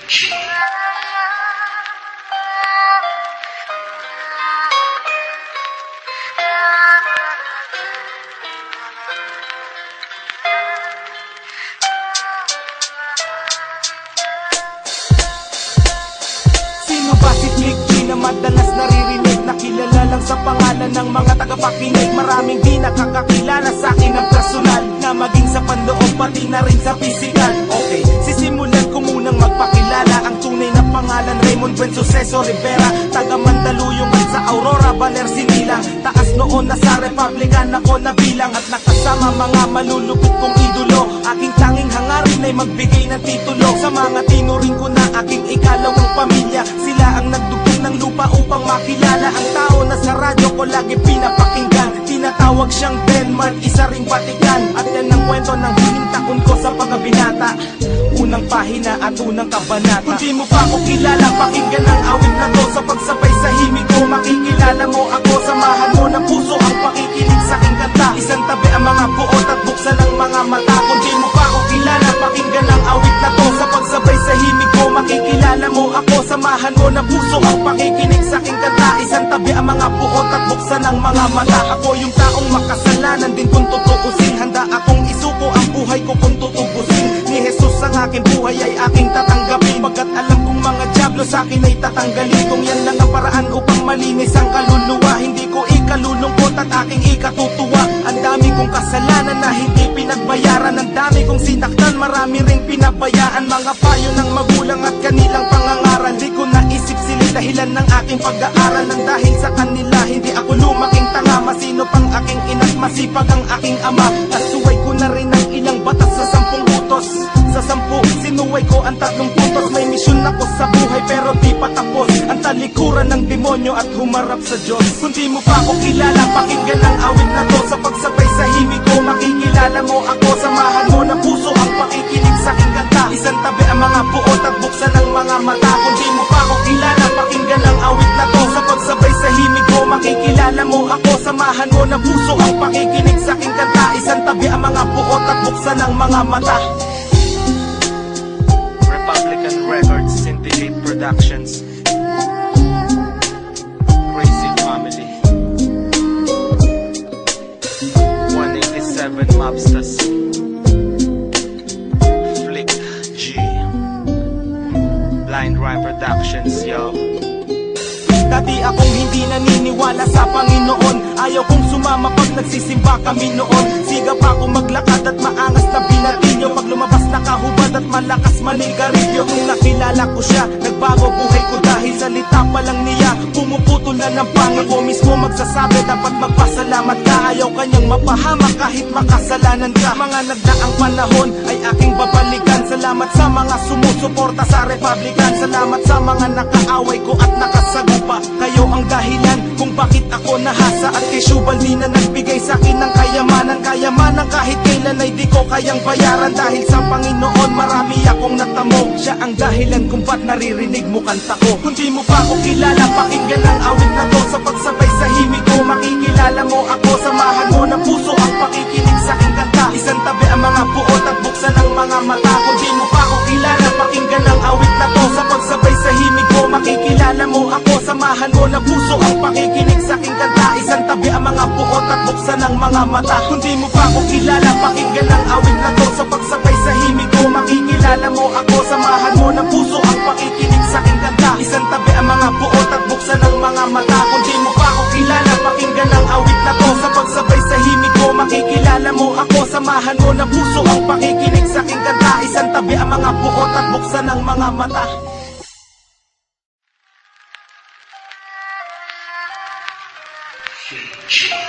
Sino ba si Click G na madalas naririnig? Nakilala lang sa pangalan ng mga tagapakinig. Maraming di nakakakilala sa akin ng personal, na maging sa panloob pati na rin sa physical. Okay, sisimulan ko munang magpakilala. Ang tunay na pangalan Raymond Buen Suceso Rivera, taga Mandaluyong at sa Aurora, Baler, Sinilang. Taas noon na sa Republican ako nabilang, at nakasama mga malulupit kong idolo. Aking tanging hangarin ay magbigay ng titulo sa mga tinuring ko na aking ikalawang pamilya. Sila ang nagdugtong ng lupa upang makilala ang tao na sa radyo ko lagi pinapakinggan. Tinatawag siyang Denmark, isa ring Vatican. At yan ang kwento ng huling taon ko sa pagkabinata, unang pahina at unang kabanata. Kung di mo pa ako kilala, pakinggan ang awit na to. Sa pagsabay sa himig ko, makikilala mo ako. Samahan mo ng puso ang pakikinig sa aking kanta. Isang tabi ang mga buot at buksan ang mga mata. Kung di mo pa ako kilala, pakinggan ang awit na to. Sa pagsabay sa himig ko, makikilala mo ako. Samahan mo ng puso ang pakikinig sa aking kanta. Isang tabi ang mga buot at buksan ang mga mata. Ako yung taong makasalanan din kung tutuusin. Handa akong isuko ang buhay ko kung tutubusin. Ni Jesus ang aking buhay ay aking tatanggapin, pagkat alam kong mga diablo sa akin ay tatanggalin. Kung yan lang ang paraan upang malinis ang kaluluwa, hindi ko ikalulungkot at aking ikatutuwa. Ang dami kong kasalanan na hindi pinagbayaran, ang dami kong sinaktan, marami ring pinabayaan. Mga payo ng magulang at kanilang pangangaral, di ko naisip sila dahilan ng aking pag-aaral. Nang dahil sa kanila hindi ako lumaking tanga. Masino pang aking ina't masipag ang aking ama. Nasuway ko na rin ang ilang batas sa 10 utos. Sa 10 sinuway ko ang 3 puntos. May misyon ako sa buhay pero di pa tapos. Ang talikuran ng demonyo at humarap sa Diyos. Kung di mo pa ako kilala, pakinggan ang awit na to. Sa pagsabay sa himig ko, makikilala mo ako. Samahan mo ng puso ang pakikinig sa aking kanta. Isang tabi ang mga buot at buksan ang mga mata. Kung di mo pa ako kilala, pakinggan ang awit na to. Sa pagsabay sa himig ko, makikilala mo ako. Samahan mo ng puso ang pakikinig sa aking kanta. Isang tabi ang mga buot at buksan ang mga mata. Republican Records, Syndicate Productions, Crazy Family, 187 Mobsters, Flick G, Blind Rhyme Productions, yo. Dati akong hindi naniniwala sa Panginoon. Ayaw kong sumama pag nagsisimba kami noon. Sigap ako maglakad at maangas na binatilyo. Pag lumabas nakahubad at malakas manigarilyo. Nung nakilala ko siya, nagbago buhay ko dahil salita pa lang niya pumuputol na ng pangil ko. Mismo magsasabi dapat magpasalamat ka. Ayaw kanyang mapahamak kahit makasalanan ka. Mga nagdaang panahon ay aking babalikan. Salamat sa mga sumusuporta sa Republican. Salamat sa mga nakaaway ko at nakasagupa. Kayo ang dahilan kung bakit ako nahasa. At kay Shubal di na nagbigay sa akin ng kayamanan. Kayamanan kahit kailan ay di ko kayang bayaran. Dahil sa Panginoon marami akong natamo. Siya ang dahilan kung ba't naririnig mo kanta ko. Kung di mo pa ako kilala, pakinggan ang awit na to. Sa pagsabay sa himig ko, makikilala mo ako. Samahan mo ng puso ang pakikinig sa aking kanta. Isang tabi ang mga buot at buksan ang mga mata. Kung di mo pa ako kilala, pakinggan ang awit na to. Sa pagsabay sa himig ko, makikilala mo ako. Samahan mo ng puso ang pakikinig sa aking kanta. Isang tabi ang mga buot at buksan ang mga mata. Kung di mo pa ako kilala, pakinggan ang awit na to. Sa pagsabay sa himig ko, makikilala mo ako. Samahan mo ng puso ang pakikinig sa aking kanta. Isang tabi ang mga buot at buksan ang mga mata. Kung di mo pa ako kilala, pakinggan ang awit na to. Sa pagsabay sa himig ko, makikilala mo ako. Samahan mo ng puso ang pakikinig sa aking kanta. Isang tabi ang mga buot at buksan ang mga mata. Yeah.